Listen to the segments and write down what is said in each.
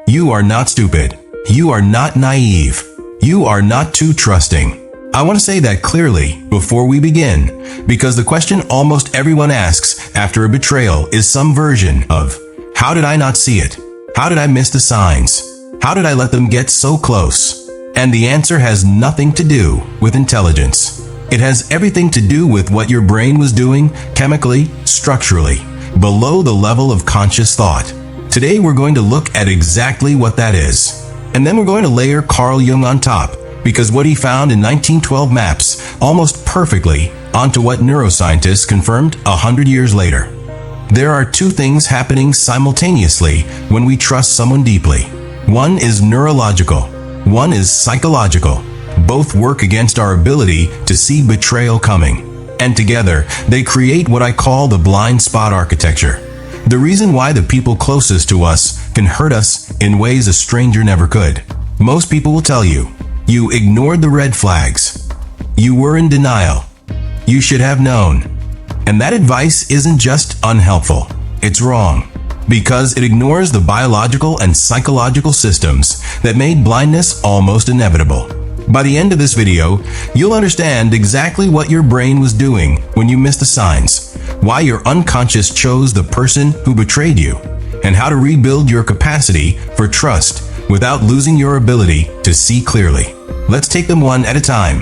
You are not stupid. You are not naive. You are not too trusting. I want to say that clearly before we begin, because the question almost everyone asks after a betrayal is some version of, how did I not see it? How did I miss the signs? How did I let them get so close? And the answer has nothing to do with intelligence. It has everything to do with what your brain was doing chemically, structurally, below the level of conscious thought. Today we're going to look at exactly what that is. And then we're going to layer Carl Jung on top, because what he found in 1912 maps almost perfectly onto what neuroscientists confirmed 100 years later. There are two things happening simultaneously when we trust someone deeply. One is neurological, one is psychological. Both work against our ability to see betrayal coming. And together, they create what I call the blind spot architecture. The reason why the people closest to us can hurt us in ways a stranger never could. Most people will tell you, you ignored the red flags. You were in denial. You should have known. And that advice isn't just unhelpful. It's wrong. Because it ignores the biological and psychological systems that made blindness almost inevitable. By the end of this video, you'll understand exactly what your brain was doing when you missed the signs, why your unconscious chose the person who betrayed you, and how to rebuild your capacity for trust without losing your ability to see clearly. Let's take them one at a time.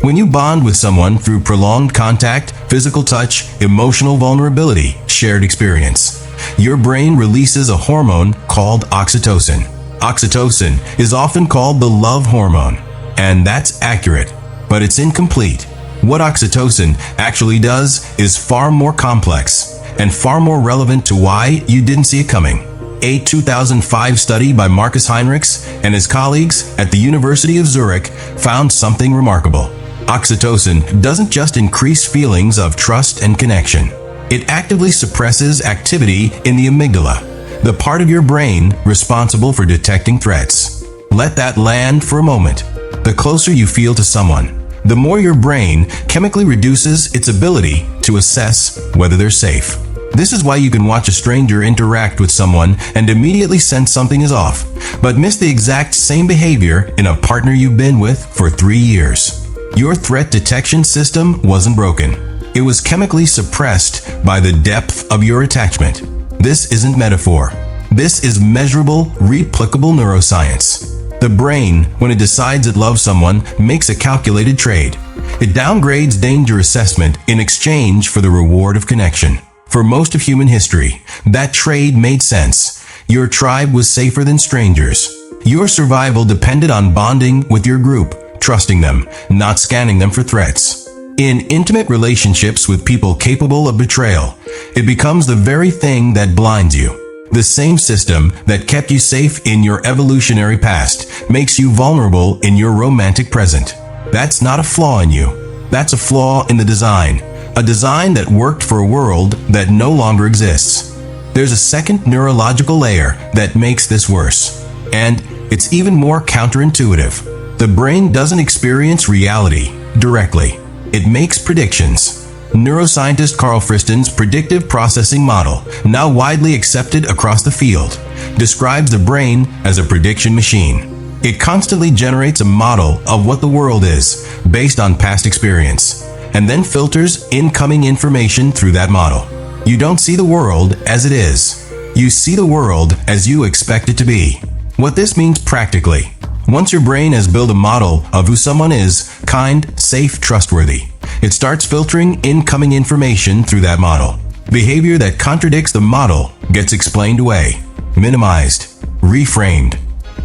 When you bond with someone through prolonged contact, physical touch, emotional vulnerability, shared experience, your brain releases a hormone called oxytocin. Oxytocin is often called the love hormone, and that's accurate, but it's incomplete. What oxytocin actually does is far more complex and far more relevant to why you didn't see it coming. A 2005 study by Marcus Heinrichs and his colleagues at the University of Zurich found something remarkable. Oxytocin doesn't just increase feelings of trust and connection. It actively suppresses activity in the amygdala, the part of your brain responsible for detecting threats. Let that land for a moment. The closer you feel to someone, the more your brain chemically reduces its ability to assess whether they're safe. This is why you can watch a stranger interact with someone and immediately sense something is off, but miss the exact same behavior in a partner you've been with for 3 years. Your threat detection system wasn't broken. It was chemically suppressed by the depth of your attachment. This isn't metaphor. This is measurable, replicable neuroscience. The brain, when it decides it loves someone, makes a calculated trade. It downgrades danger assessment in exchange for the reward of connection. For most of human history, that trade made sense. Your tribe was safer than strangers. Your survival depended on bonding with your group, trusting them, not scanning them for threats. In intimate relationships with people capable of betrayal, it becomes the very thing that blinds you. The same system that kept you safe in your evolutionary past makes you vulnerable in your romantic present. That's not a flaw in you. That's a flaw in the design. A design that worked for a world that no longer exists. There's a second neurological layer that makes this worse. And it's even more counterintuitive. The brain doesn't experience reality directly. It makes predictions. Neuroscientist Carl Jung's predictive processing model, now widely accepted across the field, describes the brain as a prediction machine. It constantly generates a model of what the world is, based on past experience, and then filters incoming information through that model. You don't see the world as it is. You see the world as you expect it to be. What this means practically, once your brain has built a model of who someone is, kind, safe, trustworthy, it starts filtering incoming information through that model. Behavior that contradicts the model gets explained away, minimized, reframed.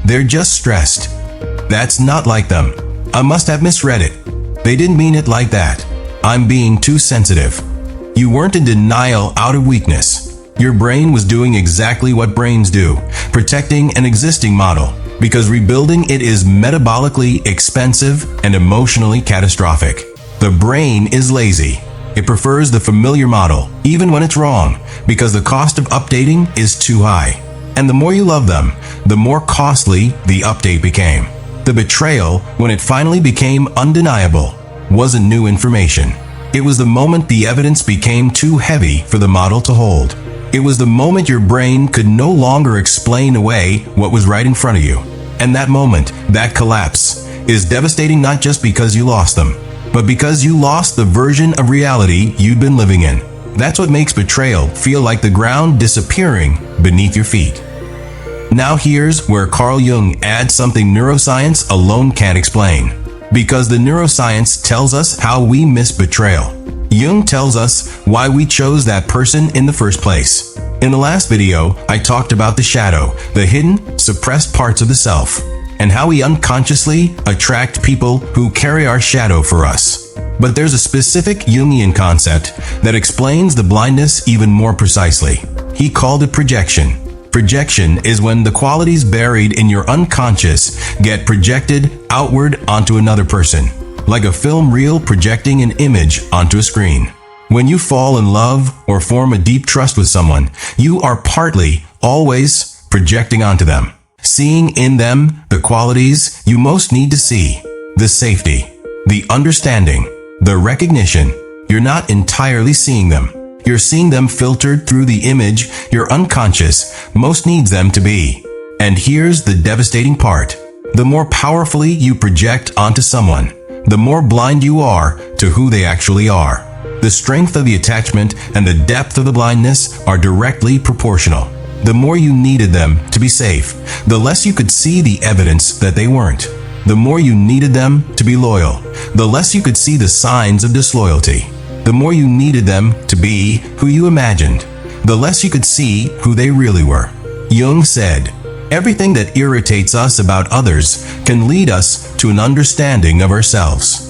They're just stressed. That's not like them. I must have misread it. They didn't mean it like that. I'm being too sensitive. You weren't in denial out of weakness. Your brain was doing exactly what brains do, protecting an existing model, because rebuilding it is metabolically expensive and emotionally catastrophic. The brain is lazy. It prefers the familiar model, even when it's wrong, because the cost of updating is too high. And the more you love them, the more costly the update became. The betrayal, when it finally became undeniable, wasn't new information. It was the moment the evidence became too heavy for the model to hold. It was the moment your brain could no longer explain away what was right in front of you. And that moment, that collapse, is devastating not just because you lost them, but because you lost the version of reality you'd been living in. That's what makes betrayal feel like the ground disappearing beneath your feet. Now here's where Carl Jung adds something neuroscience alone can't explain. Because the neuroscience tells us how we miss betrayal. Jung tells us why we chose that person in the first place. In the last video, I talked about the shadow, the hidden, suppressed parts of the self, and how we unconsciously attract people who carry our shadow for us. But there's a specific Jungian concept that explains the blindness even more precisely. He called it projection. Projection is when the qualities buried in your unconscious get projected outward onto another person, like a film reel projecting an image onto a screen. When you fall in love or form a deep trust with someone, you are partly, always, projecting onto them, seeing in them the qualities you most need to see, the safety, the understanding, the recognition. You're not entirely seeing them. You're seeing them filtered through the image your unconscious most needs them to be. And here's the devastating part. The more powerfully you project onto someone, the more blind you are to who they actually are. The strength of the attachment and the depth of the blindness are directly proportional. The more you needed them to be safe, the less you could see the evidence that they weren't. The more you needed them to be loyal, the less you could see the signs of disloyalty. The more you needed them to be who you imagined, the less you could see who they really were. Jung said, "Everything that irritates us about others can lead us to an understanding of ourselves."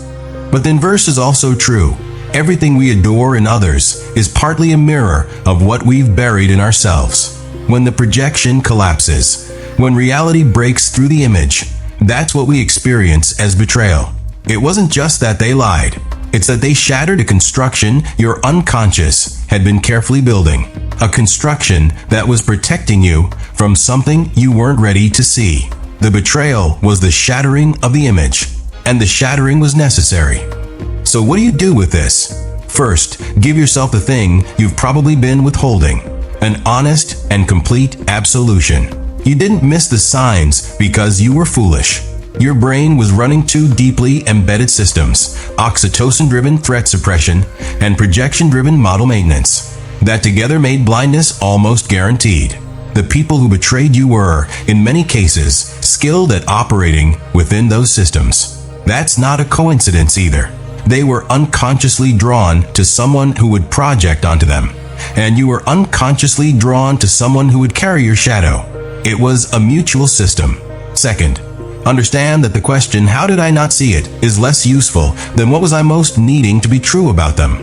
But the inverse is also true. Everything we adore in others is partly a mirror of what we've buried in ourselves. When the projection collapses, when reality breaks through the image, that's what we experience as betrayal. It wasn't just that they lied. It's that they shattered a construction your unconscious had been carefully building. A construction that was protecting you from something you weren't ready to see. The betrayal was the shattering of the image, and the shattering was necessary. So what do you do with this? First, give yourself the thing you've probably been withholding. An honest and complete absolution. You didn't miss the signs because you were foolish. Your brain was running two deeply embedded systems, oxytocin-driven threat suppression and projection-driven model maintenance, that together made blindness almost guaranteed. The people who betrayed you were, in many cases, skilled at operating within those systems. That's not a coincidence either. They were unconsciously drawn to someone who would project onto them, and you were unconsciously drawn to someone who would carry your shadow. It was a mutual system. Second, understand that the question, "How did I not see it?" is less useful than what was I most needing to be true about them.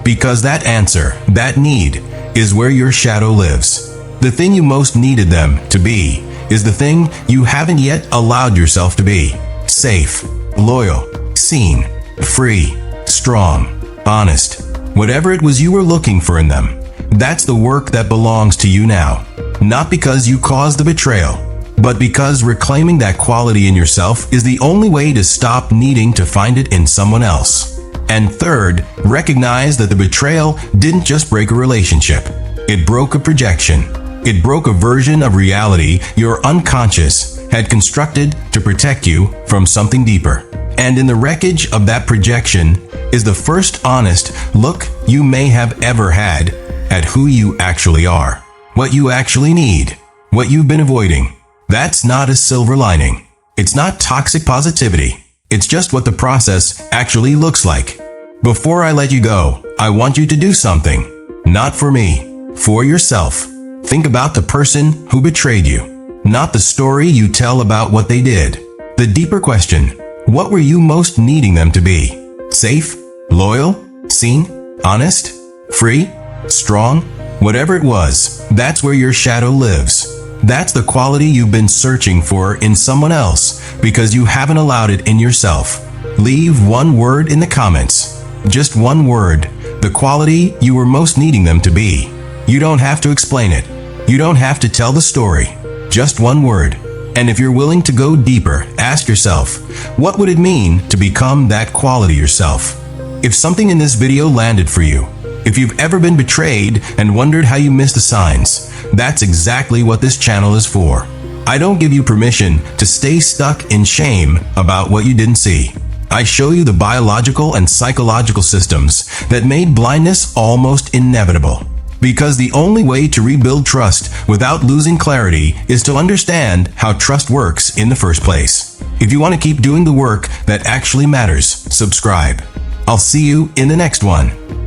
Because that answer, that need, is where your shadow lives. The thing you most needed them to be is the thing you haven't yet allowed yourself to be. Safe, loyal, seen, free, strong, honest. Whatever it was you were looking for in them, that's the work that belongs to you now. Not because you caused the betrayal, but because reclaiming that quality in yourself is the only way to stop needing to find it in someone else. And third, recognize that the betrayal didn't just break a relationship. It broke a projection. It broke a version of reality your unconscious had constructed to protect you from something deeper. And in the wreckage of that projection is the first honest look you may have ever had at who you actually are, what you actually need, what you've been avoiding. That's not a silver lining. It's not toxic positivity. It's just what the process actually looks like. Before I let you go, I want you to do something. Not for me, for yourself. Think about the person who betrayed you, not the story you tell about what they did. The deeper question, what were you most needing them to be? Safe? Loyal? Seen? Honest? Free? Strong? Whatever it was, that's where your shadow lives. That's the quality you've been searching for in someone else because you haven't allowed it in yourself. Leave one word in the comments. Just one word. The quality you were most needing them to be. You don't have to explain it. You don't have to tell the story. Just one word. And if you're willing to go deeper, ask yourself, what would it mean to become that quality yourself? If something in this video landed for you, If you've ever been betrayed and wondered how you missed the signs, that's exactly what this channel is for. I don't give you permission to stay stuck in shame about what you didn't see. I show you the biological and psychological systems that made blindness almost inevitable. Because the only way to rebuild trust without losing clarity is to understand how trust works in the first place. If you want to keep doing the work that actually matters, subscribe. I'll see you in the next one.